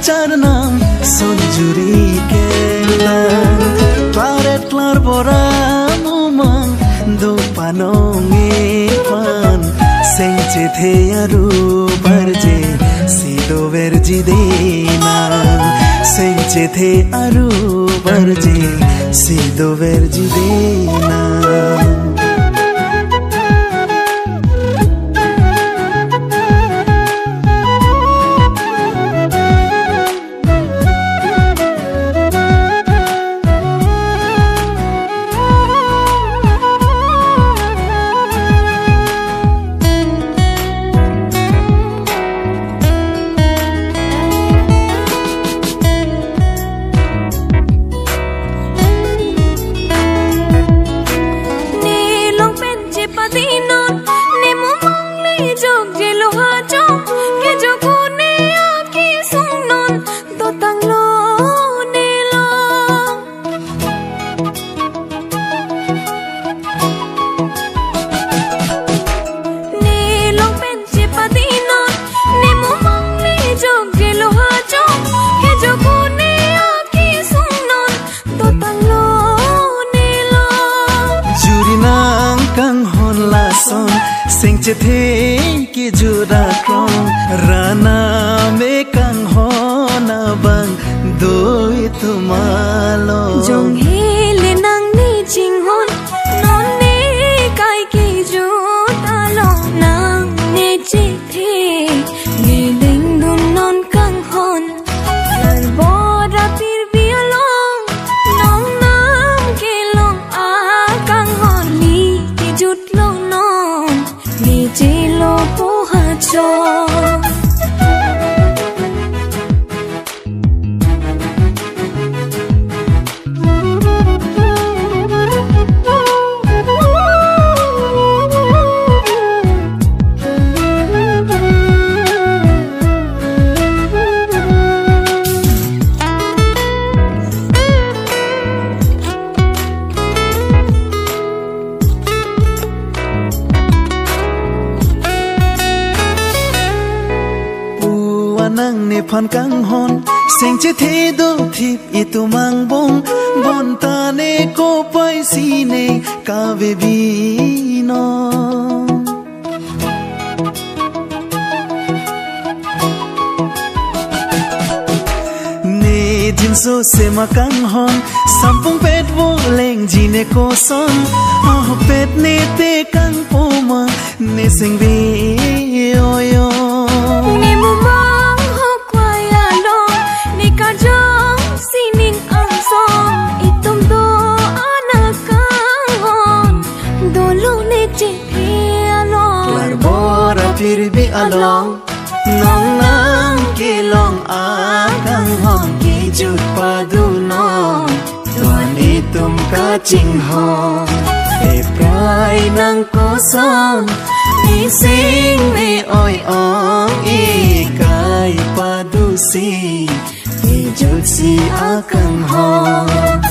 charnam sonjuri kelan claret klar boramumang do panonge pan sengche the aru barje sido verji dena sengche the aru barje sido verji dena sengche the ki jura krong rana me kang hona bang doi tumalo jong hele nang ni jing hon non ne kai ki ju talo nang ne chi the ne ding dun non kang hon lar bora pir bi along nong nam ke long a kang hon li ki jut lo non ni chi lo po ha cho nang ne phan kang hon sengche the do thip itu mang bong bon ta ne ko pai si ne ka ve bi no ne jin so se ma kang hon sampung pet wo leng ji ne ko son ah pet ne te kang po ma ne seng be yo ni mu pir bi along nong nang ki long a kang hong ki jut pa du non tuan itum ka ching hong e prai nang ko son ni sing me oi ong i kai pa du si ki jut si a kang hong